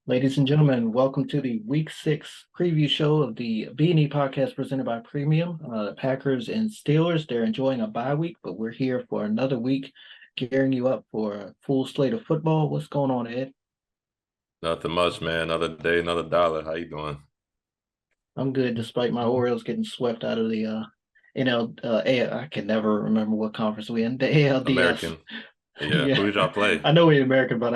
Ladies and gentlemen, welcome to the Week 6 preview show of the B&E podcast presented by Premium. The Packers and Steelers, they're enjoying a bye week, but we're here for another week, gearing you up for a full slate of football. What's going on, Ed? Nothing much, man. Another day, another dollar. How you doing? I'm good despite my Orioles getting swept out of the I can never remember what conference we in. The ALDS. American. Yeah. Yeah, Who did y'all play? I know we're American, but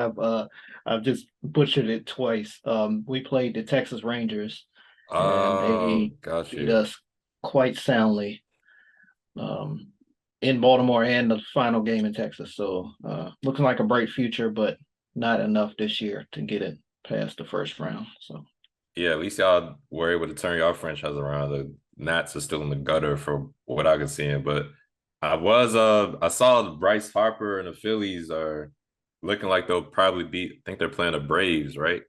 I've just butchered it twice. We played the Texas Rangers, and Oh, they got beat you. us quite soundly um, in Baltimore and the final game in Texas. So looking like a bright future, but not enough this year to get it past the first round. So Yeah, at least y'all were able to turn y'all franchise around. The Nats are still in the gutter for what I can see. But I saw Bryce Harper and the Phillies are looking like they'll probably beat. I think they're playing the Braves, right?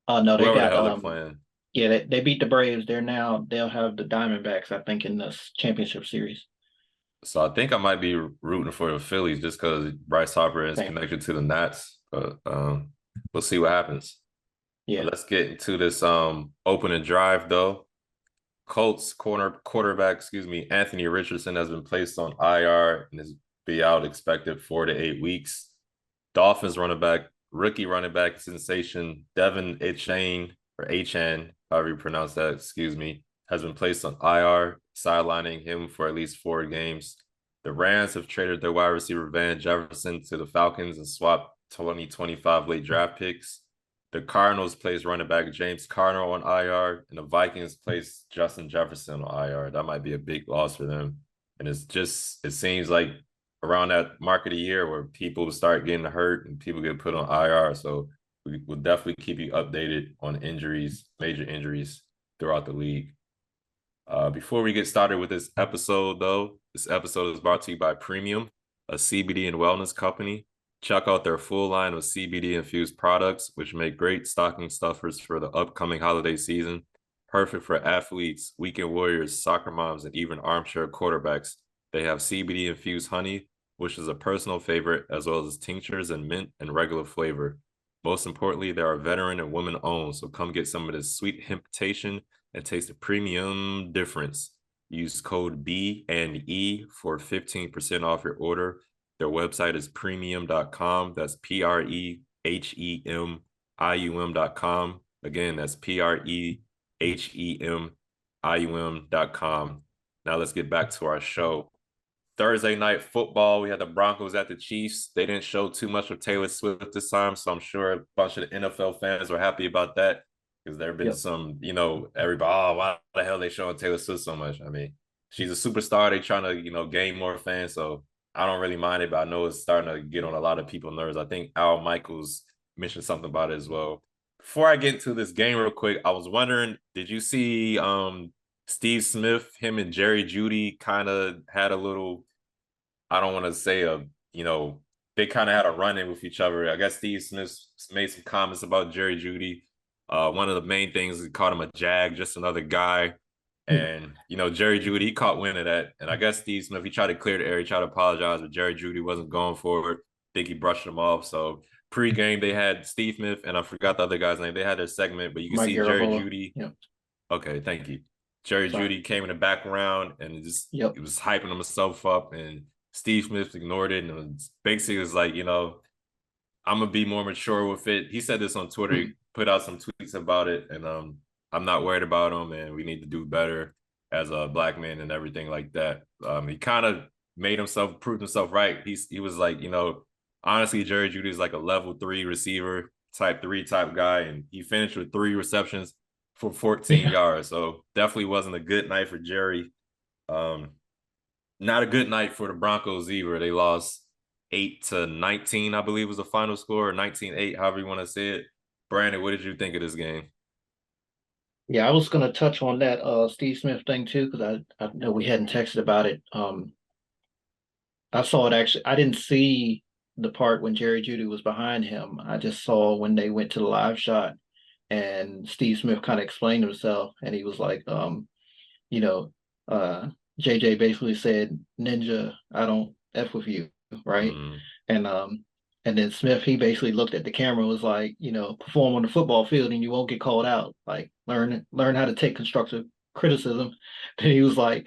no, they Whoever the got hell they're playing. yeah, they beat the Braves. They'll have the Diamondbacks, I think, in the championship series. So I think I might be rooting for the Phillies just because Bryce Harper is Same. connected to the Nats. But we'll see what happens. Yeah. Let's get into this opening drive though. Colts quarterback, Anthony Richardson has been placed on IR and is be out expected 4 to 8 weeks. Dolphins rookie running back sensation Devin Achane or Achan, however you pronounce that, has been placed on IR, sidelining him for at least 4 games. The Rams have traded their wide receiver Van Jefferson to the Falcons and swapped 2025 late draft picks. The Cardinals placed running back James Conner on IR, and the Vikings placed Justin Jefferson on IR. That might be a big loss for them. And it seems like around that mark of the year where people start getting hurt and people get put on IR. So we will definitely keep you updated on injuries, major injuries throughout the league. Before we get started with this episode, though, this episode is brought to you by Premium, a CBD and wellness company. Check out their full line of CBD infused products, which make great stocking stuffers for the upcoming holiday season. Perfect for athletes, weekend warriors, soccer moms, and even armchair quarterbacks. They have CBD infused honey, which is a personal favorite, as well as tinctures and mint and regular flavor. Most importantly, they are veteran and women owned, so come get some of this sweet hemp-tation and taste the premium difference. Use code B and E for 15% off your order. Their website is premium.com. That's PREHEMIUM.com. Again, that's PREHEMIUM.com. Now let's get back to our show. Thursday night football, we had the Broncos at the Chiefs. They didn't show too much of Taylor Swift this time, so I'm sure a bunch of the NFL fans were happy about that because there have been Yep. some, everybody, oh, why the hell they showing Taylor Swift so much? I mean, she's a superstar. They trying to, gain more fans, so I don't really mind it, but I know it's starting to get on a lot of people's nerves. I think Al Michaels mentioned something about it as well. Before I get into this game real quick, I was wondering, did you see Steve Smith, him and Jerry Judy kind of had a little, I don't want to say they kind of had a run in with each other. I guess Steve Smith made some comments about Jerry Judy. One of the main things, he called him a jag, just another guy. And, Jerry Judy, he caught wind of that. And I guess Steve Smith, he tried to clear the air, he tried to apologize, but Jerry Judy wasn't going for it. I think he brushed him off. So pre-game, they had Steve Smith, and I forgot the other guy's name. They had their segment, but you can Mike see Jerry Garoppolo. Judy. Yep. Okay, thank you. Jerry Sorry. Judy came in the background and Yep. it was hyping himself up, and Steve Smith ignored it and basically was like, I'm gonna be more mature with it. He said this on Twitter. He put out some tweets about it, and I'm not worried about him, and we need to do better as a black man and everything like that. He kind of proved himself right. He was like, honestly, Jerry Judy is like a level 3 receiver, type 3 type guy, and he finished with 3 receptions for 14 Yeah. yards. So definitely wasn't a good night for Jerry. Um, Not a good night for the Broncos either. They lost 8-19, I believe was the final score, or 19-8, however you want to say it. Brandon, what did you think of this game? Yeah, I was gonna touch on that Steve Smith thing too, because I know we hadn't texted about it. I saw it actually. I didn't see the part when Jerry Judy was behind him. I just saw when they went to the live shot and Steve Smith kind of explained himself, and he was like, you know, uh, JJ basically said, "Ninja, I don't f with you," right? Mm, And And then Smith, he basically looked at the camera and was like, perform on the football field and you won't get called out. Like learn how to take constructive criticism. Then he was like,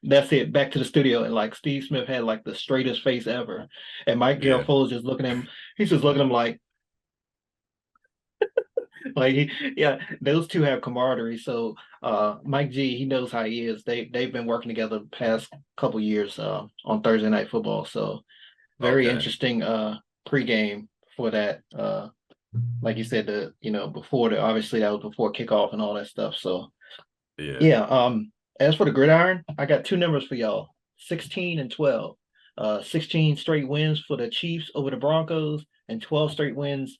that's it, back to the studio. And like Steve Smith had like the straightest face ever. And Mike Yeah, Garafolo just looking at him, he's just looking at him like yeah, those two have camaraderie. So Mike G, he knows how he is. They've been working together the past couple years on Thursday Night Football. So very okay, interesting pregame for that. Like you said, before the obviously that was before kickoff and all that stuff. So yeah. yeah, as for the gridiron, I got two numbers for y'all, 16 and 12. 16 straight wins for the Chiefs over the Broncos and 12 straight wins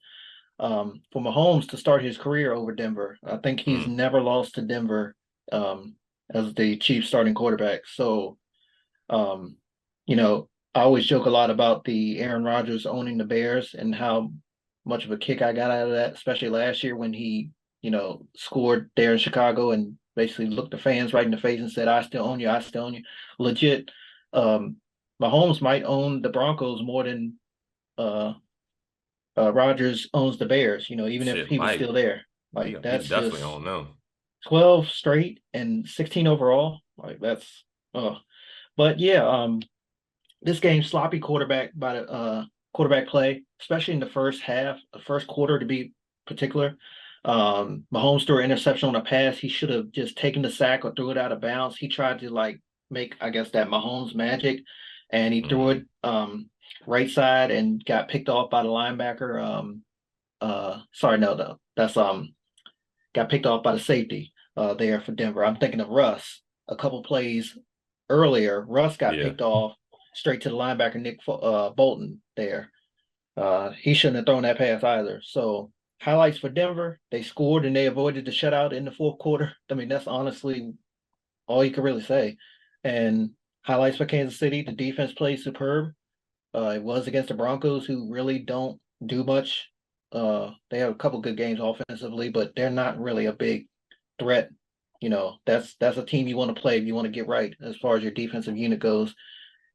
for Mahomes to start his career over Denver. I think he's Mm, never lost to Denver as the Chiefs starting quarterback. So um, I always joke a lot about the Aaron Rodgers owning the Bears and how much of a kick I got out of that, especially last year when he, scored there in Chicago and basically looked the fans right in the face and said, I still own you, I still own you. Legit, um, Mahomes might own the Broncos more than uh, Rodgers owns the Bears, even if shit, he was Mike, still there. he Like he that's definitely just don't know. 12 straight and 16 overall. Like that's but yeah, this game sloppy quarterback by the quarterback play, especially in the first half, the first quarter to be particular. Mahomes threw an interception on a pass. He should have just taken the sack or threw it out of bounds. He tried to like make, I guess, that Mahomes magic, and he threw Hmm. it right side and got picked off by the linebacker. Sorry, no, that's got picked off by the safety there for Denver. I'm thinking of Russ. A couple plays earlier, Russ got Yeah, picked off straight to the linebacker Nick Bolton there. He shouldn't have thrown that pass either. So highlights for Denver: they scored and they avoided the shutout in the fourth quarter. I mean, that's honestly all you can really say. And highlights for Kansas City: the defense played superb. It was against the Broncos, who really don't do much. They have a couple good games offensively, but they're not really a big threat. That's a team you want to play if you want to get right as far as your defensive unit goes.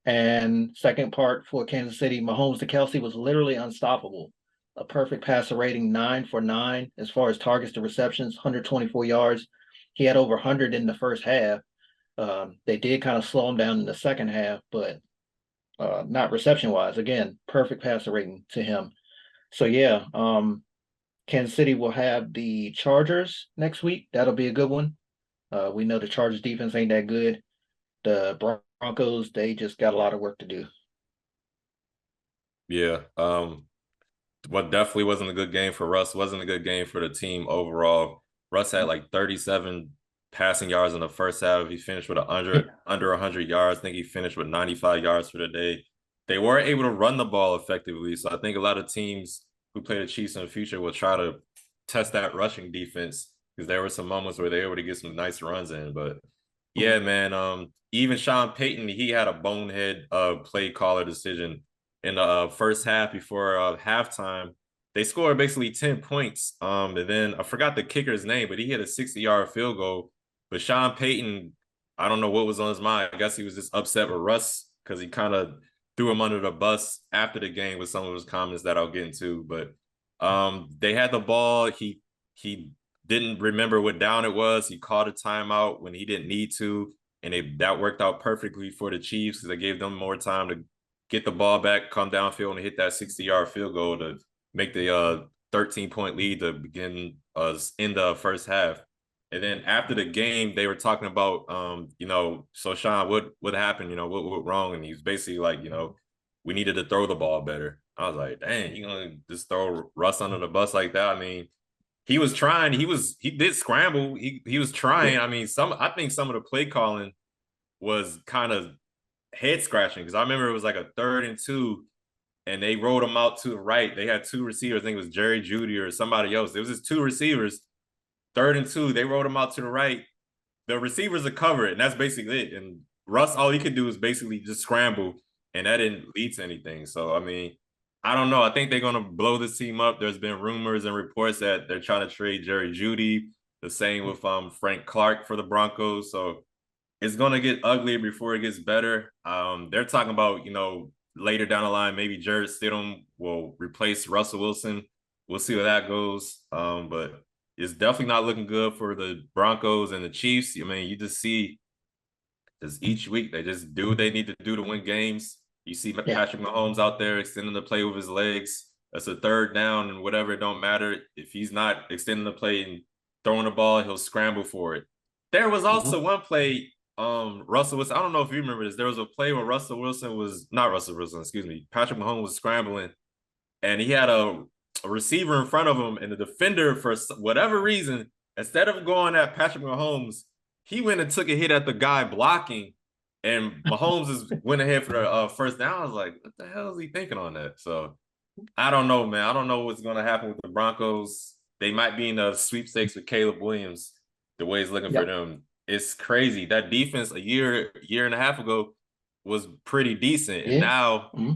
And second part for Kansas City, Mahomes to Kelsey was literally unstoppable. A perfect passer rating, 9 for 9 as far as targets to receptions, 124 yards. He had over 100 in the first half. They did kind of slow him down in the second half, but not reception wise. Again, perfect passer rating to him. So yeah, Kansas City will have the Chargers next week. That'll be a good one. We know the Chargers defense ain't that good. The Broncos, they just got a lot of work to do. yeah. What definitely wasn't a good game for Russ. Wasn't a good game for the team overall. Russ had like 37 passing yards in the first half. He finished with under 100 yards. I think he finished with 95 yards for the day. They weren't able to run the ball effectively. So I think a lot of teams who play the Chiefs in the future will try to test that rushing defense because there were some moments where they were able to get some nice runs in. But yeah, man. Even Sean Payton, he had a bonehead play caller decision in the first half before halftime. They scored basically 10 points. And then I forgot the kicker's name, but he hit a 60-yard field goal. But Sean Payton, I don't know what was on his mind. I guess he was just upset with Russ because he kind of threw him under the bus after the game with some of his comments that I'll get into. But they had the ball. He didn't remember what down it was. He called a timeout when he didn't need to. And that worked out perfectly for the Chiefs because they gave them more time to get the ball back, come downfield, and hit that 60-yard field goal to make the 13-point lead to begin in the first half. And then after the game, they were talking about, so Sean, what happened? What went wrong? And he was basically like, we needed to throw the ball better. I was like, dang, you gonna just throw Russ under the bus like that? I mean, he was trying. He did scramble. He was trying. I mean, I think some of the play calling was kind of head scratching because I remember it was like a 3rd and 2, and they rolled him out to the right. They had two receivers. I think it was Jerry Judy or somebody else. It was just two receivers. 3rd and 2, they rolled him out to the right. The receivers are covered, and that's basically it. And Russ, all he could do is basically just scramble, and that didn't lead to anything. So I mean, I don't know. I think they're gonna blow this team up. There's been rumors and reports that they're trying to trade Jerry Judy. The same with Frank Clark for the Broncos. So it's gonna get uglier before it gets better. They're talking about later down the line, maybe Jared Stidham will replace Russell Wilson. We'll see where that goes. But it's definitely not looking good for the Broncos and the Chiefs. I mean, you just see just each week they just do what they need to do to win games. You see Yeah. Patrick Mahomes out there extending the play with his legs. That's a third down and whatever, it don't matter. If he's not extending the play and throwing the ball, he'll scramble for it. There was Hmm. also one play, Russell Wilson. I don't know if you remember this. There was a play where Russell Wilson was not Russell Wilson, excuse me. Patrick Mahomes was scrambling and he had a receiver in front of him, and the defender, for whatever reason, instead of going at Patrick Mahomes, he went and took a hit at the guy blocking, and Mahomes is went ahead for the first down. I was like, what the hell is he thinking on that? So I don't know, man. I don't know what's going to happen with the Broncos. They might be in the sweepstakes with Caleb Williams. The way he's looking for Yep. them, it's crazy. That defense a year and a half ago was pretty decent, and Yeah. now Hmm.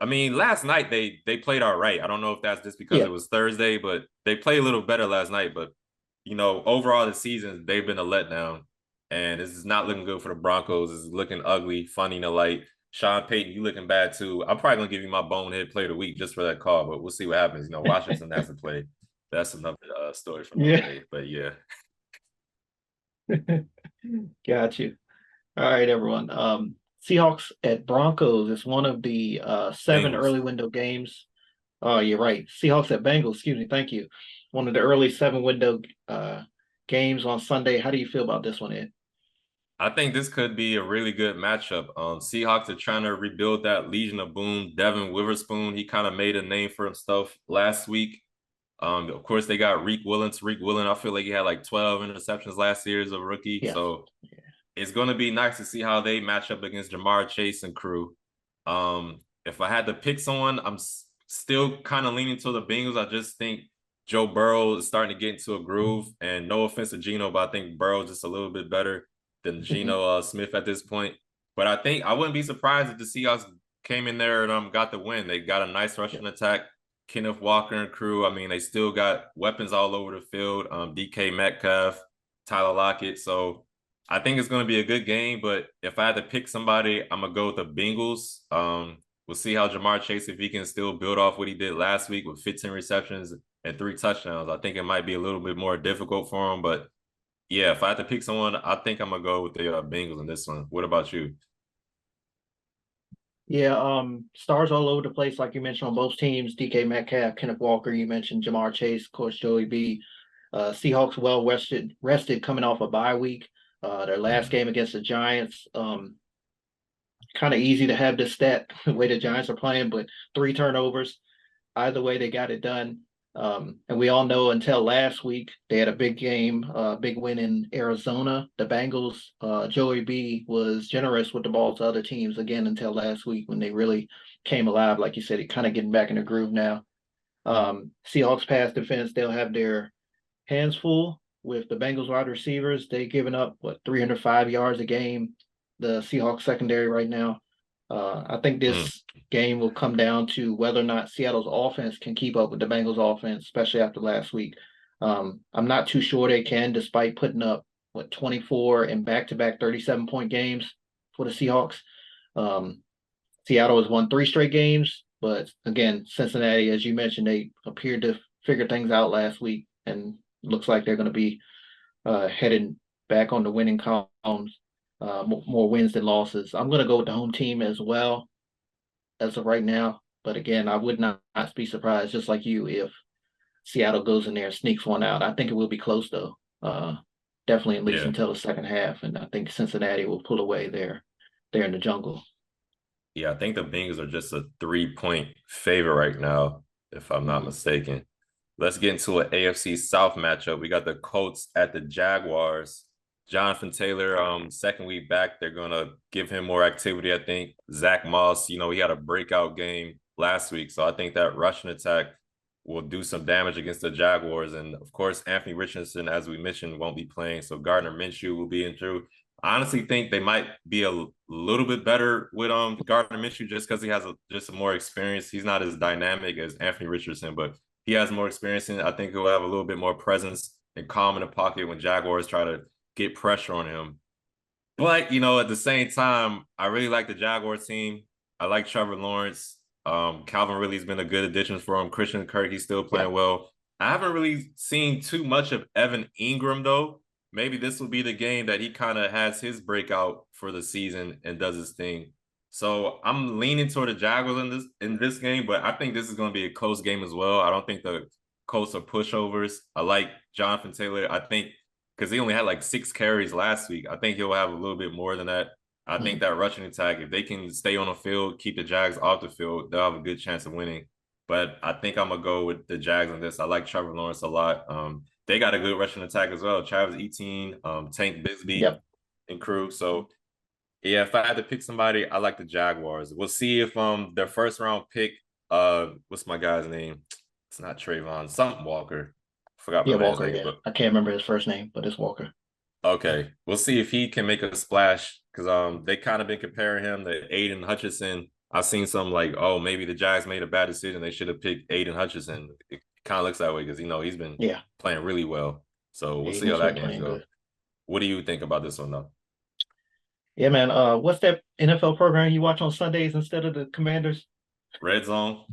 I mean, last night they played all right. I don't know if that's just because Yeah. it was Thursday, but they played a little better last night. But overall the season they've been a letdown, and this is not looking good for the Broncos. It's looking ugly, funny in the light. Sean Payton, you looking bad too. I'm probably gonna give you my bonehead player of the week just for that call, but we'll see what happens. Washington has to play. That's another story for another Yeah. day. But yeah, Got you. All right, everyone. Seahawks at Broncos is one of the seven Bengals. early window games. Oh, you're right. Seahawks at Bengals. Excuse me. Thank you. One of the early seven window games on Sunday. How do you feel about this one, Ed? I think this could be a really good matchup. Seahawks are trying to rebuild that Legion of Boom. Devin Witherspoon, he kind of made a name for himself last week. Of course, they got Reek Willens. Reek Willen, I feel like he had like 12 interceptions last year as a rookie. Yes. So it's going to be nice to see how they match up against Jamar Chase and crew. If I had to pick someone, I'm still kind of leaning to the Bengals. I just think Joe Burrow is starting to get into a groove. And no offense to Geno, but I think Burrow's just a little bit better than Hmm. Geno Smith at this point. But I think I wouldn't be surprised if the Seahawks came in there and got the win. They got a nice Yep. rushing attack. Kenneth Walker and crew. I mean, they still got weapons all over the field. DK Metcalf, Tyler Lockett. So I think it's going to be a good game. But if I had to pick somebody, I'm gonna go with the Bengals. We'll see how Jamar Chase, if he can still build off what he did last week with 15 receptions and 3 touchdowns. I think it might be a little bit more difficult for him. But yeah, if I had to pick someone, I think I'm gonna go with the Bengals in this one. What about you? Yeah. Stars all over the place, like you mentioned on both teams. DK Metcalf, Kenneth Walker. You mentioned Jamar Chase, of course, Joey B. Seahawks well rested coming off a bye week. Their last Mm. game against the Giants. Kind of easy to have this stat the way the Giants are playing, but three turnovers. Either way, they got it done. And we all know until last week, they had a big game, big win in Arizona. The Bengals, Joey B was generous with the ball to other teams again until last week when they really came alive. Like you said, it kind of getting back in the groove now. Seahawks pass defense, they'll have their hands full with the Bengals wide receivers. They giving up what 305 yards a game. The Seahawks secondary right now. I think Mm. this game will come down to whether or not Seattle's offense can keep up with the Bengals offense, especially after last week. I'm not too sure they can, despite putting up what 24 and back-to-back 37-point games for the Seahawks. Um, Seattle has won three straight games, but again, Cincinnati, as you mentioned, they appeared to figure things out last week, and looks like they're going to be heading back on the winning columns, more wins than losses. I'm going to go with the home team as well as of right now. But again, I would not be surprised, just like you, if Seattle goes in there and sneaks one out. I think it will be close though. Definitely at least Yeah. until the second half, and I think Cincinnati will pull away there. They're in the jungle. Yeah, I think the Bengals are just a 3-point favorite right now, if I'm not Mhm. mistaken. Let's get into an AFC South matchup. We got the Colts at the Jaguars. Jonathan Taylor, second week back, they're gonna give him more activity. I think Zach Moss, he had a breakout game last week, so I think that rushing attack will do some damage against the Jaguars. And of course, Anthony Richardson, as we mentioned, won't be playing, so Gardner Minshew will be in through. I honestly think they might be a little bit better with Gardner Minshew just because he has just more experience. He's not as dynamic as Anthony Richardson, but he has more experience, and I think he'll have a little bit more presence and calm in the pocket when Jaguars try to get pressure on him. But at the same time, I really like the Jaguars team. I like Trevor Lawrence. Calvin Ridley's been a good addition for him. Christian Kirk, he's still Yeah. playing well. I haven't really seen too much of Evan Ingram though. Maybe this will be the game that he kind of has his breakout for the season and does his thing. So I'm leaning toward the Jaguars in this game, but I think this is going to be a close game as well. I don't think the Colts are pushovers. I like Jonathan Taylor. I think because he only had like 6 carries last week. I think he'll have a little bit more than that. I think Mhm. that rushing attack, if they can stay on the field, keep the Jags off the field, they'll have a good chance of winning. But I think I'm gonna go with the Jags on this. I like Trevor Lawrence a lot. They got a good rushing attack as well. Travis Etienne, Tank Bisbee, Yep. and crew. So yeah, if I had to pick somebody, I like the Jaguars. We'll see if their first round pick, what's my guy's name? It's not Trayvon, something Walker. Forgot my Yeah, man's Walker. name, Yeah, but I can't remember his first name, but it's Walker. okay, we'll see if he can make a splash because they kind of been comparing him to Aiden Hutchinson. I've seen some like, oh, maybe the Jags made a bad decision. They should have picked Aiden Hutchinson. It kind of looks that way because he's been Yeah, playing really well. So we'll see how Aiden's that been game's playing go. good. What do you think about this one though? Yeah, man. What's that NFL program you watch on Sundays instead of the Commanders? Red zone.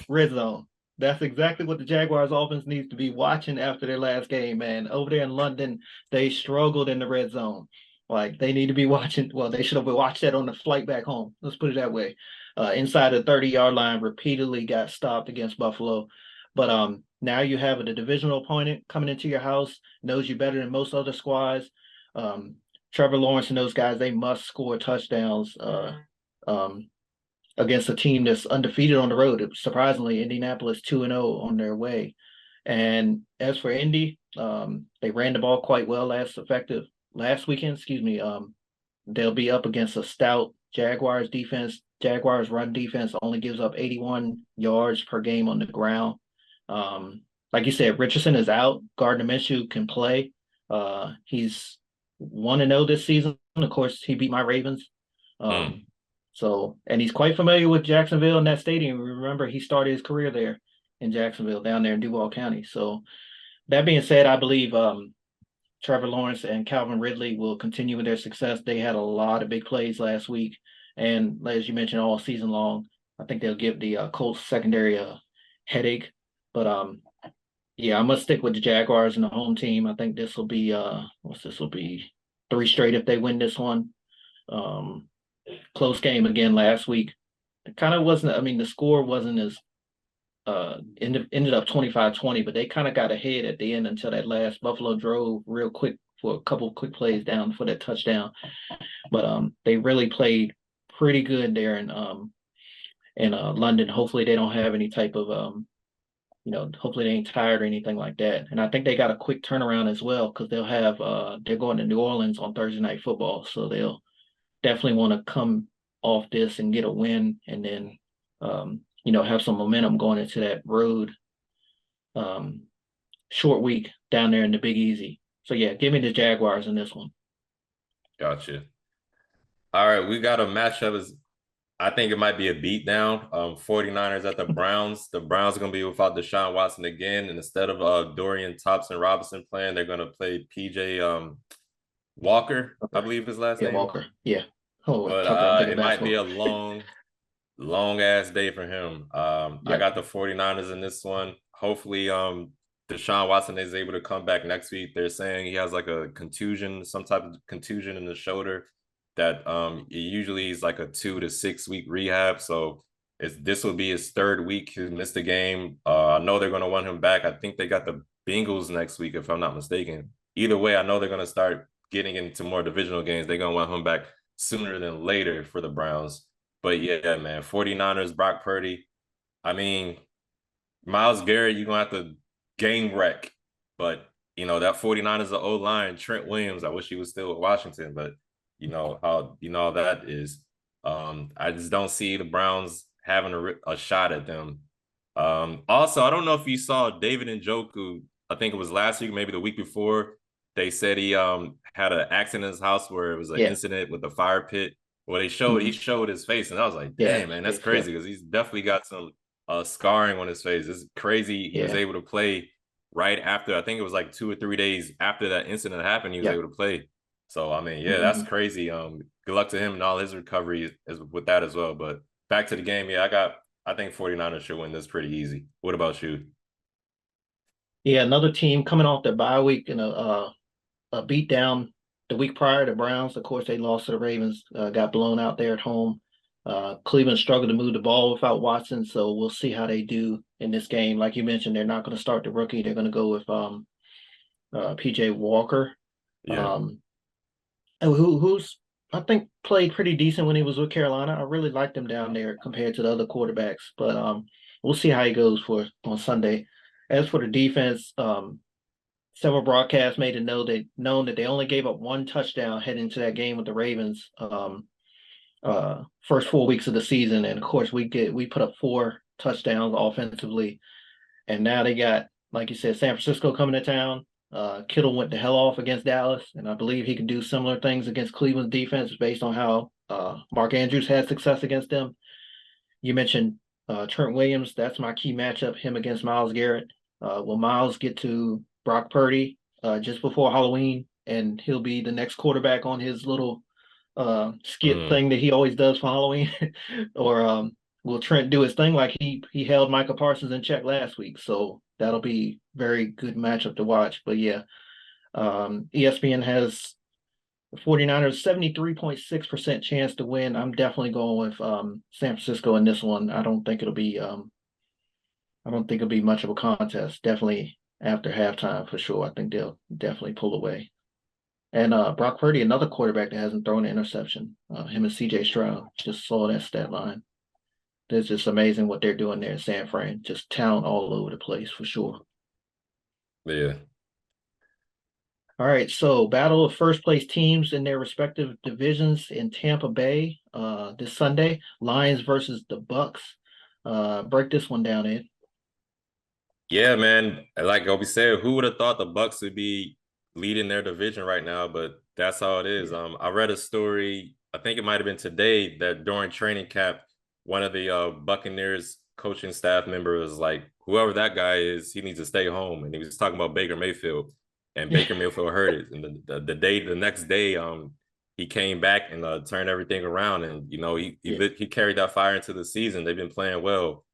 Red Zone. That's exactly what the Jaguars offense needs to be watching after their last game, man. Over there in London, they struggled in the red zone. Like they need to be watching. Well, they should have watched that on the flight back home. Let's put it that way. Inside the 30-yard line, repeatedly got stopped against Buffalo. But now you have a divisional opponent coming into your house, knows you better than most other squads. Um, Trevor Lawrence and those guys, they must score touchdowns. Um, against a team that's undefeated on the road. Surprisingly, Indianapolis 2-0 on their way. And as for Indy, they ran the ball quite well last weekend. Excuse me. They'll be up against a stout Jaguars defense. Jaguars run defense only gives up 81 yards per game on the ground. Like you said, Richardson is out. Gardner Minshew can play. He's 1-0 this season. Of course, he beat my Ravens. Hmm. Um, and he's quite familiar with Jacksonville and that stadium. Remember, he started his career there in Jacksonville, down there in Duval County. So that being said, I believe Trevor Lawrence and Calvin Ridley will continue with their success. They had a lot of big plays last week, and as you mentioned, all season long. I think they'll give the Colts secondary a headache. But yeah, I must stick with the Jaguars and the home team. I think this will be what's this will be 3 straight if they win this one. Um, Close game again last week. It kind of wasn't. I mean, the score wasn't as ended up 25-20, but they kind of got ahead at the end until that last Buffalo drove real quick for a couple of quick plays down for that touchdown. But they really played pretty good there in London. Hopefully they don't have any type of hopefully they ain't tired or anything like that. And I think they got a quick turnaround as well because they're going to New Orleans on Thursday Night Football, so they'll definitely want to come off this and get a win and then have some momentum going into that road um, short week down there in the Big Easy. So yeah, give me the Jaguars in this one. Gotcha. All right, we got a matchup. I think it might be a beatdown. 49ers at the Browns. The Browns are going to be without Deshaun Watson again. And instead of Dorian Thompson Robinson playing, they're going to play PJ Walker, I Okay. believe his last Yeah, name is. Walker. Yeah. Oh, But talk about bigger it might be basketball. a long ass day for him. I Yep. got the 49ers in this one. Hopefully, Deshaun Watson is able to come back next week. They're saying he has like a contusion, some type of contusion in the shoulder that it usually is like a 2 to 6 week rehab. So this will be his third week. He missed a game. I know they're gonna want him back. I think they got the Bengals next week, if I'm not mistaken. Either way, I know they're gonna start getting into more divisional games. They're gonna want him back sooner than later for the Browns. But yeah, man, 49ers, Brock Purdy. I mean, Miles Garrett, you're gonna have to game wreck. But that 49ers the O line, Trent Williams. I wish he was still at Washington, but how that is. I just don't see the Browns having a shot at them. Also, I don't know if you saw David Njoku. I think it was last week, maybe the week before. They said he had an accident in his house where it was an Yeah. incident with the fire pit. Well, he Hmm. showed his face, and I was like, Yeah. damn, man, that's Face. Yep. crazy because he's definitely got some scarring on his face. It's crazy. He was Yeah. able to play right after. I think it was like 2 or 3 days after that incident happened. He was Yep. able to play. So I mean, yeah, that's Hmm. crazy. Good luck to him and all his recovery with that as well. But back to the game. Yeah, I think 49ers should win this pretty easy. What about you? Yeah, another team coming off their bye week and a beat down the week prior. The Browns, of course, they lost to the Ravens, got blown out there at home. Cleveland struggled to move the ball without Watson, so we'll see how they do in this game. Like you mentioned, they're not going to start the rookie. They're going to go with PJ Walker, Yeah. um, who's I think played pretty decent when he was with Carolina. I really liked him down there compared to the other quarterbacks, but we'll see how he goes for on Sunday. As for the defense, several broadcasts made it known that they only gave up one touchdown heading into that game with the Ravens. First 4 weeks of the season, and of course we put up four touchdowns offensively, and now they got, like you said, San Francisco coming to town. Kittle went the hell off against Dallas, and I believe he can do similar things against Cleveland's defense based on how Mark Andrews had success against them. You mentioned Trent Williams. That's my key matchup, him against Myles Garrett. Will Myles get to Brock Purdy just before Halloween, and he'll be the next quarterback on his little skit Mm. thing that he always does for Halloween? Or will Trent do his thing like he held Micah Parsons in check last week? So that'll be very good matchup to watch. But yeah, ESPN has the 49ers 73.6% chance to win. I'm definitely going with San Francisco in this one. I don't think it'll be much of a contest. Definitely after halftime for sure. I think they'll definitely pull away. And Brock Purdy, another quarterback that hasn't thrown an interception. Him and CJ Stroud. Just saw that stat line. It's just amazing what they're doing there in San Fran. Just talent all over the place for sure. Yeah. All right, so battle of first place teams in their respective divisions in Tampa Bay this Sunday. Lions versus the Bucks. Break this one down, Ed. Yeah, man. Like Obi said, who would have thought the Bucks would be leading their division right now? But that's how it is. Yeah. I read a story, I think it might have been today, that during training camp, one of the Buccaneers coaching staff members was like, whoever that guy is, he needs to stay home. And he was talking about Baker Mayfield, and Baker Mayfield heard it. And the next day, he came back and turned everything around. And Yeah. he carried that fire into the season. They've been playing well.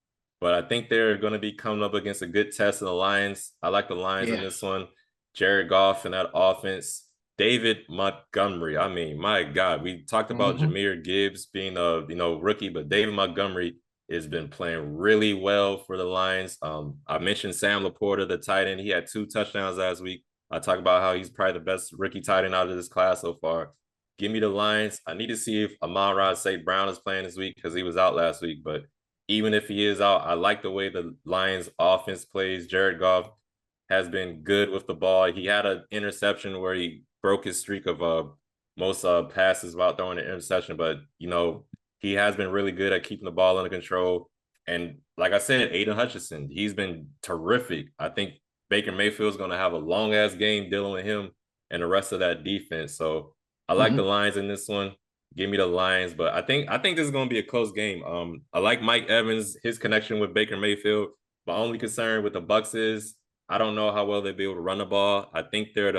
But I think they're going to be coming up against a good test of the Lions. I like the Lions in Yeah. this one. Jared Goff and that offense. David Montgomery. I mean, my God, we talked about Hmm. Jahmyr Gibbs being a rookie, but David Montgomery has been playing really well for the Lions. I mentioned Sam Laporta, the tight end. He had 2 touchdowns last week. I talk about how he's probably the best rookie tight end out of this class so far. Give me the Lions. I need to see if Amon-Ra St. Brown is playing this week because he was out last week, but even if he is out, I like the way the Lions offense plays. Jared Goff has been good with the ball. He had an interception where he broke his streak of most passes without throwing an interception, but he has been really good at keeping the ball under control. And like I said, Aiden Hutchinson, he's been terrific. I think Baker Mayfield's going to have a long ass game dealing with him and the rest of that defense. So I like the Hmm. Lions in this one. Give me the Lions, but I think this is going to be a close game. I like Mike Evans, his connection with Baker Mayfield. My only concern with the Bucks is I don't know how well they'll be able to run the ball. I think they're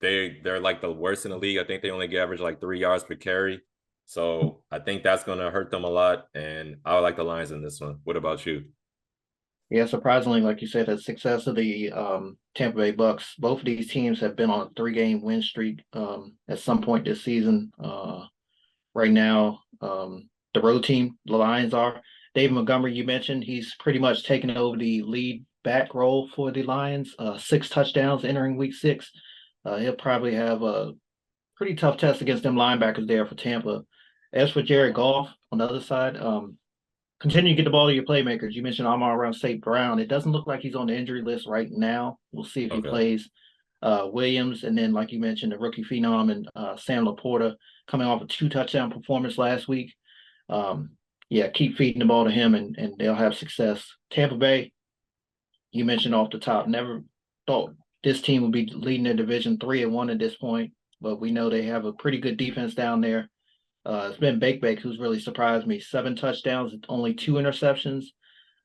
like the worst in the league. I think they only average like 3 yards per carry. So I think that's going to hurt them a lot. And I would like the Lions in this one. What about you? Yeah, surprisingly, like you said, the success of the Tampa Bay Bucks. Both of these teams have been on a three-game win streak at some point this season. Right now, the road team, the Lions are. David Montgomery, you mentioned, he's pretty much taken over the lead back role for the Lions. 6 touchdowns entering week 6. He'll probably have a pretty tough test against them linebackers there for Tampa. As for Jared Goff on the other side, continue to get the ball to your playmakers. You mentioned Amon-Ra St. Brown. It doesn't look like he's on the injury list right now. We'll see if he Okay. plays. Williams, and then, like you mentioned, the rookie phenom and Sam Laporta coming off a 2 touchdown performance last week. Um, yeah, keep feeding the ball to him, and they'll have success. Tampa Bay, you mentioned off the top, never thought this team would be leading their division 3-1 at this point, but we know they have a pretty good defense down there. It's been Bake who's really surprised me. 7 touchdowns, only 2 interceptions.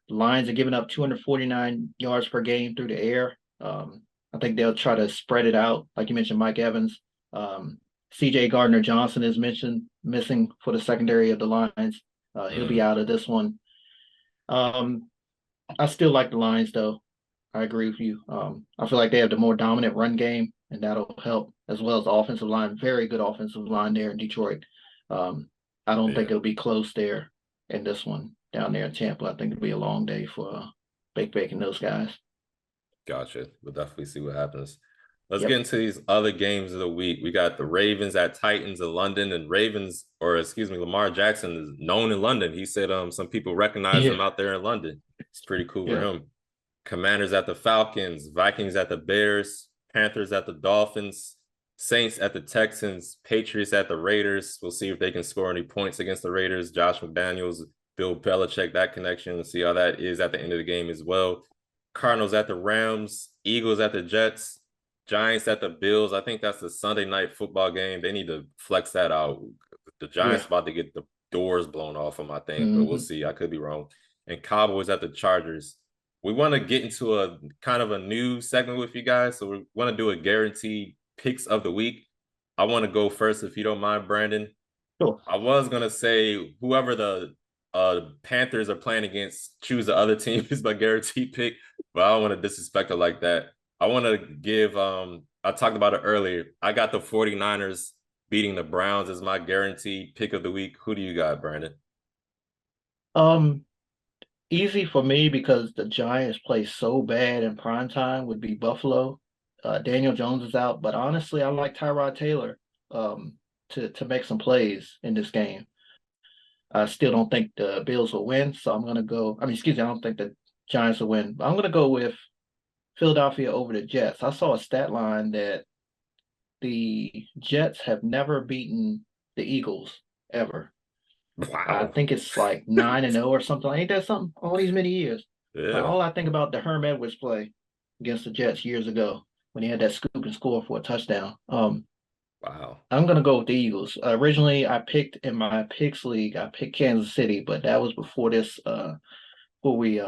The Lions are giving up 249 yards per game through the air. I think they'll try to spread it out. Like you mentioned, Mike Evans. CJ Gardner Johnson is mentioned missing for the secondary of the Lions. He'll be out of this one. Um, I still like the Lions though. I agree with you. I feel like they have the more dominant run game, and that'll help as well as the offensive line. Very good offensive line there in Detroit. Um, I don't think Yeah, it'll be close there in this one down there in Tampa. I think it'll be a long day for Bake and those guys. gotcha. We'll definitely see what happens. Let's get Yep. into these other games of the week. We got the Ravens at Titans in London, and Ravens, or excuse me, Lamar Jackson is known in London. He said some people recognize Yeah. him out there in London. It's pretty cool for Yeah. him. Commanders at the Falcons, Vikings at the Bears, Panthers at the Dolphins, Saints at the Texans, Patriots at the Raiders. We'll see if they can score any points against the Raiders. Josh McDaniels, Bill Belichick, that connection. We'll see how that is at the end of the game as well. Cardinals at the Rams, Eagles at the Jets, Giants at the Bills. I think that's the Sunday night football game. They need to flex that out. The Giants Yeah. about to get the doors blown off them, I think, but we'll Hmm. see. I could be wrong. And Cowboys at the Chargers. We want to get into a kind of a new segment with you guys. So we want to do a guaranteed picks of the week. I want to go first, if you don't mind, Brandon. Sure. I was gonna say whoever the Panthers are playing against, choose the other team is my guaranteed pick, but I don't want to disrespect it like that. I want to give I talked about it earlier. I got the 49ers beating the Browns as my guaranteed pick of the week. Who do you got, Brandon? Um, Easy for me because the Giants play so bad in prime time would be Buffalo. Daniel Jones is out, but honestly, I like Tyrod Taylor um, to make some plays in this game. I still don't think the Bills will win, so I'm gonna go. I mean, excuse me, I don't think the Giants will win, but I'm gonna go with Philadelphia over the Jets. I saw a stat line that the Jets have never beaten the Eagles ever. I Wow. think it's like 9-0 or something. Ain't that something? All these many years. Yeah. All I think about the Herm Edwards play against the Jets years ago when he had that scoop and score for a touchdown. Wow. I'm gonna go with the Eagles. Originally, I picked in my picks league. I picked Kansas City, but that was before this. Before we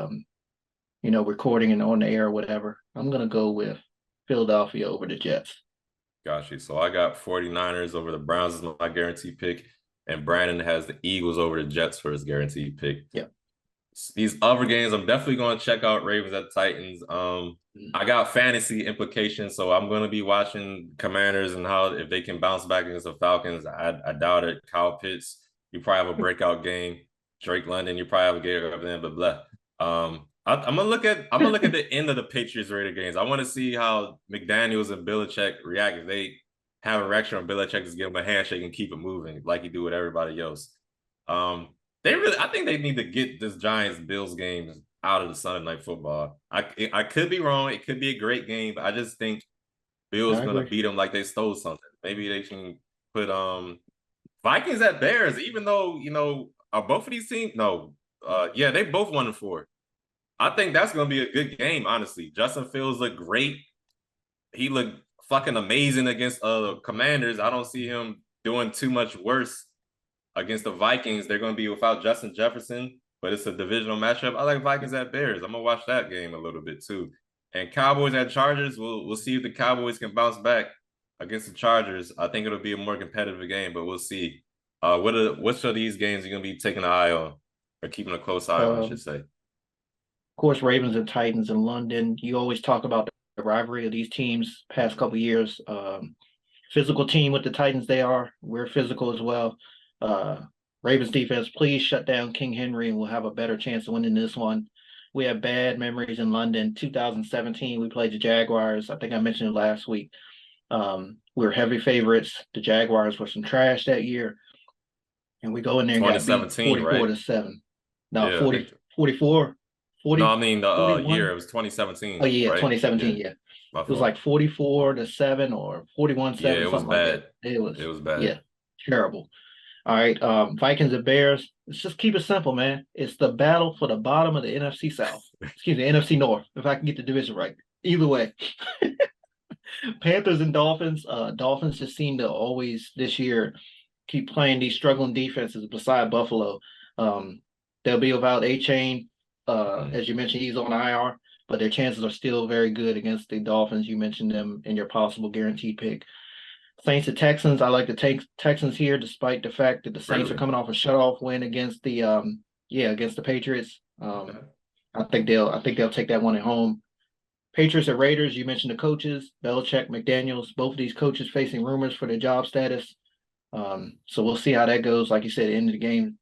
recording and on the air or whatever. I'm gonna go with Philadelphia over the Jets. Got you. So I got 49ers over the Browns as my guaranteed pick, and Brandon has the Eagles over the Jets for his guaranteed pick. Yeah. These other games, I'm definitely going to check out Ravens at Titans. I got fantasy implications, so I'm going to be watching Commanders and how if they can bounce back against the Falcons. I doubt it. Kyle Pitts, you probably have a breakout game. Drake London, you probably have a game up then, but blah. I'm gonna look at the end of the Patriots Raider games. I want to see how McDaniels and Belichick react if they have a reaction on Belichick, just give him a handshake and keep it moving like he do with everybody else. Um, I think they need to get this Giants Bills game out of the Sunday night football. I could be wrong. It could be a great game, but I just think Bills I gonna agree. beat them like they stole something. Maybe they can put Vikings at Bears, even though are both of these teams. No, yeah, they both 1-4. I think that's gonna be a good game. Honestly, Justin Fields looked great. He looked fucking amazing against Commanders. I don't see him doing too much worse against the Vikings. They're going to be without Justin Jefferson, but it's a divisional matchup. I like Vikings at Bears. I'm gonna watch that game a little bit too. And Cowboys at Chargers. We'll see if the Cowboys can bounce back against the Chargers. I think it'll be a more competitive game, but we'll see. Which of these games you're gonna be taking an eye on or keeping a close eye on, I should Of say. course, Ravens and Titans in London. You always talk about the rivalry of these teams past couple years. Physical team with the Titans, they are. We're physical as well. Uh, Ravens defense, please shut down King Henry and we'll have a better chance of winning this one. We have bad memories in London. 2017, we played the Jaguars. I think I mentioned it last week. We were heavy favorites. The Jaguars were some trash that year, and we go in there and got beat 2017, 44 right? to 7. No, Yeah, I 40, think. 44, No, 40, I mean the year. 41. It was Oh 2017, yeah, right? Yeah, 2017. Yeah. It my was like fault. 44 to 7 or 41 Yeah, 7, it was something like that. bad. It was, It was bad. yeah, terrible. All right. Vikings and Bears. Let's just keep it simple, man. It's the battle for the bottom of the NFC South. Excuse me, NFC North, if I can get the division right. Either way. Panthers and Dolphins. Dolphins just seem to always this year keep playing these struggling defenses beside Buffalo. Um, they'll be without A Chain. Mm. As you mentioned, he's on IR, but their chances are still very good against the Dolphins. You mentioned them in your possible guaranteed pick. Saints and Texans. I like to take Texans here, despite the fact that the Saints are Really? coming off a shutoff win against the against the Patriots. Okay. I think they'll take that one at home. Patriots and Raiders. You mentioned the coaches, Belichick, McDaniels. Both of these coaches facing rumors for their job status. So we'll see how that goes. Like you said, end of the game,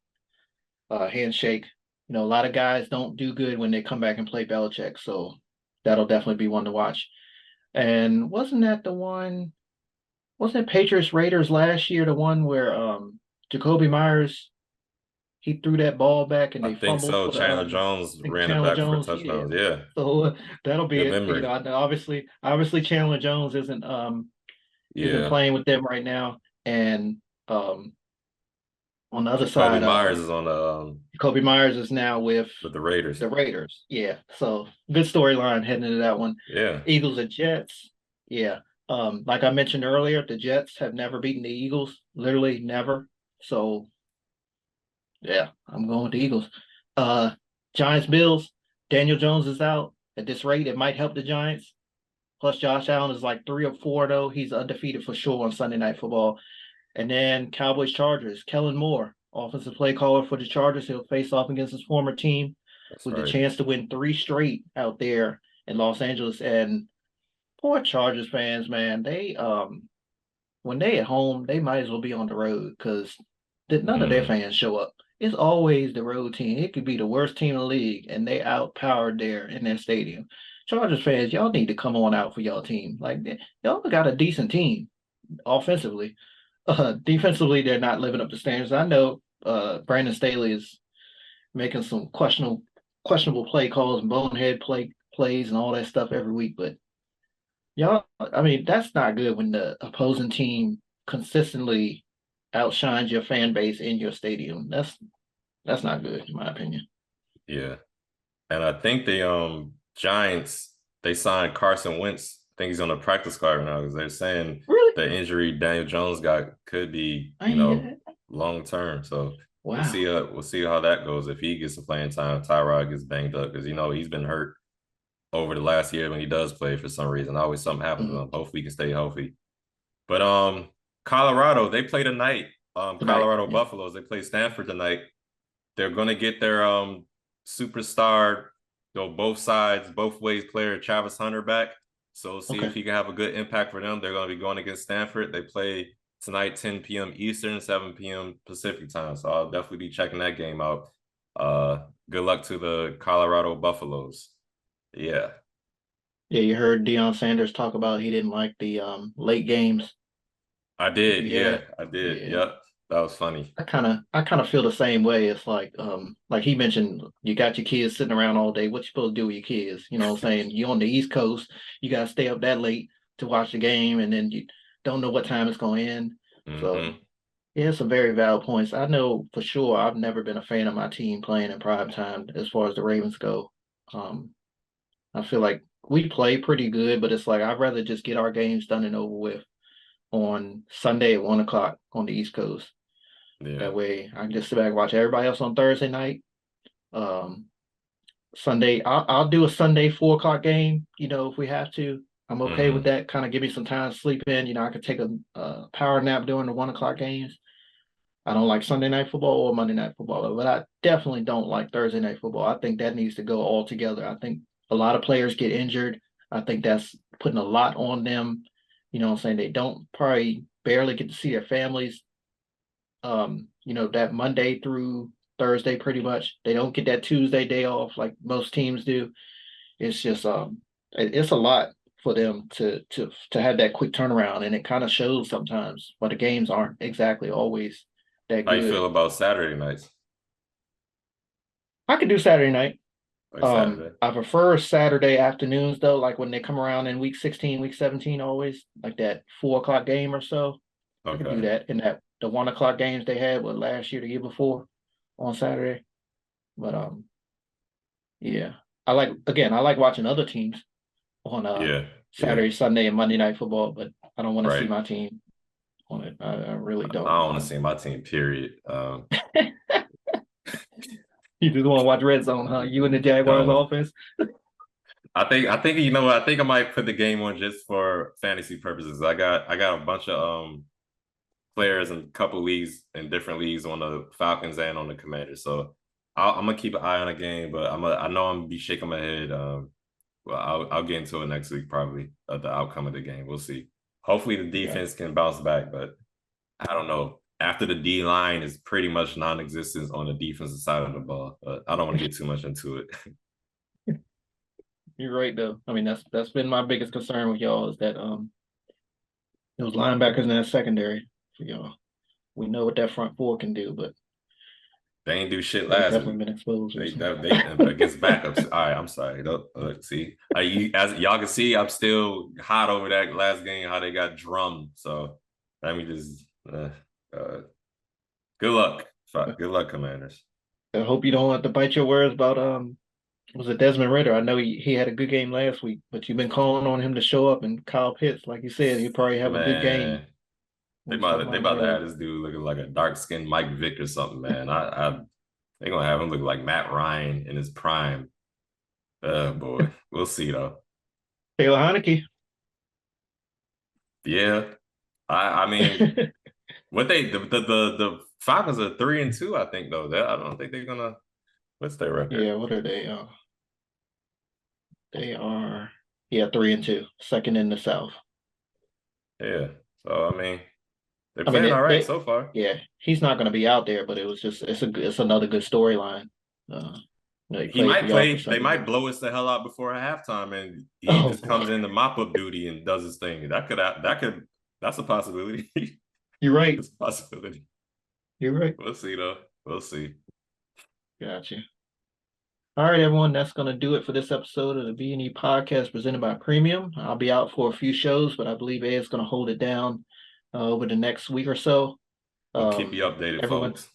handshake. You know, a lot of guys don't do good when they come back and play Belichick. So that'll definitely be one to watch. And wasn't that the one? Wasn't it Patriots Raiders last year, the one where Jacoby Myers he threw that ball back and I they think fumbled so. for the Chandler Jones I think ran it Chandler back for Jones, yeah. touchdowns. Yeah. So that'll be Good it. You know, memory. obviously Chandler Jones isn't Yeah. playing with them right now. And um on the other Jacoby side, Myers is on Jacoby Myers is now with the Raiders. the Raiders. Yeah. So good storyline heading into that one. Yeah. Eagles and Jets. Yeah. Like I mentioned earlier, the Jets have never beaten the Eagles, literally never. So yeah, I'm going with the Eagles. Uh Giants Bills. Daniel Jones is out. At this rate, it might help the Giants. Plus Josh Allen is like 3 or 4 though. He's undefeated for sure on Sunday Night Football. And then Cowboys Chargers. Kellen Moore, offensive play caller for the Chargers. He'll face off against his former team That's with the right. chance to win 3 straight out there in Los Angeles. And poor Chargers fans, man, they when they at home, they might as well be on the road because none of their Mm-hmm. fans show up. It's always the road team. It could be the worst team in the league, and they outpowered there in their stadium. Chargers fans, y'all need to come on out for y'all team. Like y'all got a decent team offensively. Defensively, they're not living up to standards. I know Brandon Staley is making some questionable play calls and bonehead plays and all that stuff every week, but y'all, I mean, that's not good when the opposing team consistently outshines your fan base in your stadium. That's not good, in my opinion. Yeah. And I think the Giants they signed Carson Wentz. I think he's on the practice squad right now because they're saying Really? the injury Daniel Jones got could be, I ain't hear that. long term. So Wow. we'll see how that goes if he gets the playing time. Tyrod gets banged up because he's been hurt over the last year when he does play for some reason. Always something happens to Mhm. him. Hopefully he can stay healthy. But Colorado, they play tonight. Tonight. Colorado Yeah. Buffaloes, they play Stanford tonight. They're gonna get their superstar, both sides, both ways player Travis Hunter back. So we'll see if Okay. he can have a good impact for them. They're gonna be going against Stanford. They play tonight, 10 p.m. Eastern, 7 p.m. Pacific time. So I'll definitely be checking that game out. Good luck to the Colorado Buffaloes. Yeah, Yeah, you heard Deion Sanders talk about he didn't like the late games. I did. Yeah. Yeah, I did. Yeah. Yep, that was funny. I kind of feel the same way. It's like he mentioned, you got your kids sitting around all day. What you supposed to do with your kids? You know what I'm saying? You're on the East Coast, you gotta stay up that late to watch the game, and then you don't know what time it's gonna end. So Mm-hmm. yeah, some very valid points. I know for sure I've never been a fan of my team playing in prime time as far as the Ravens go. Um, I feel like we play pretty good, but it's like I'd rather just get our games done and over with on Sunday at 1 o'clock on the East Coast. Yeah. That way I can just sit back and watch everybody else on Thursday night. Um, Sunday, I'll do a Sunday 4 o'clock game, if we have to. I'm okay with Mm-hmm. that. Kind of give me some time to sleep in. I could take a power nap during the 1 o'clock games. I don't like Sunday night football or Monday night football, but I definitely don't like Thursday night football. I think that needs to go all together. I think a lot of players get injured. I think that's putting a lot on them. What I'm saying? They don't probably barely get to see their families that Monday through Thursday pretty much. They don't get that Tuesday day off like most teams do. It's just it's a lot for them to have that quick turnaround, and it kind of shows sometimes, but the games aren't exactly always that How you feel good. about Saturday nights? I could do Saturday night. Like Saturday? I prefer Saturday afternoons though, like when they come around in week 16, week 17, always like that 4 o'clock game or so. I could do Okay. that in that the 1 o'clock games they had last year, the year before on Saturday. But yeah. I like watching other teams on Yeah. Yeah. Saturday, Sunday, and Monday night football, but I don't want to see Right. my team on it. I really I don't. don't want to see my team, period. You just want to watch Red Zone, huh? You and the Jaguars Don't. offense. I think you know what? I think I might put the game on just for fantasy purposes. I got a bunch of players in a couple leagues in different leagues on the Falcons and on the Commanders. So I'm gonna keep an eye on the game, but I know I'm gonna be shaking my head. Well, I'll get into it next week probably of the outcome of the game. We'll see. Hopefully the Yeah, defense can bounce back, but I don't know. After the D line is pretty much non-existent on the defensive side of the ball, but I don't want to get too much into it. you're right though. I mean, that's been my biggest concern with y'all is that those linebackers in that secondary for y'all. We know what that front four can do, but They ain't do shit they've last definitely week. been exposed They recently. they against backups. All right, I'm sorry. Look, see, as y'all can see, I'm still hot over that last game. How they got drummed. So let me just uh, good luck. Good luck, Commanders. I hope you don't have to bite your words about was it Desmond Ritter? I know he had a good game last week, but you've been calling on him to show up, and Kyle Pitts, like you said, he'll probably have a good game Man, when something they on the about to have road. this dude looking like a dark skinned Mike Vick or something, man. I they gonna have him look like Matt Ryan in his prime. Boy, we'll see though. Taylor Heineke. Yeah, I mean, what the Falcons are 3-2, I think though. That I don't think they're gonna. What's their record? Yeah, what are they? They are 3-2, second in the South. Yeah. So I mean, they're I mean, playing all right they so far. yeah, he's not going to be out there, but it was just it's another good storyline. He He played for might y'all for play. They 7 years. might blow us the hell out before halftime, and he Oh just boy, comes in the mop up duty and does his thing. That's a possibility. you're right. It's a possibility. You're right. We'll see though. We'll see. Gotcha. All right, everyone. That's going to do it for this episode of the B&E podcast presented by Premium. I'll be out for a few shows, but I believe Ed's going to hold it down over the next week or so. We'll keep you Um, updated, everyone, folks.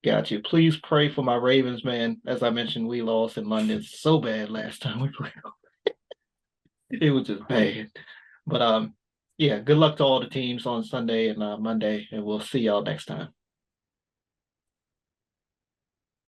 got you. Please pray for my Ravens, man. As I mentioned, we lost in London so bad last time we played. It was just bad. But yeah, good luck to all the teams on Sunday and Monday, and we'll see y'all next time.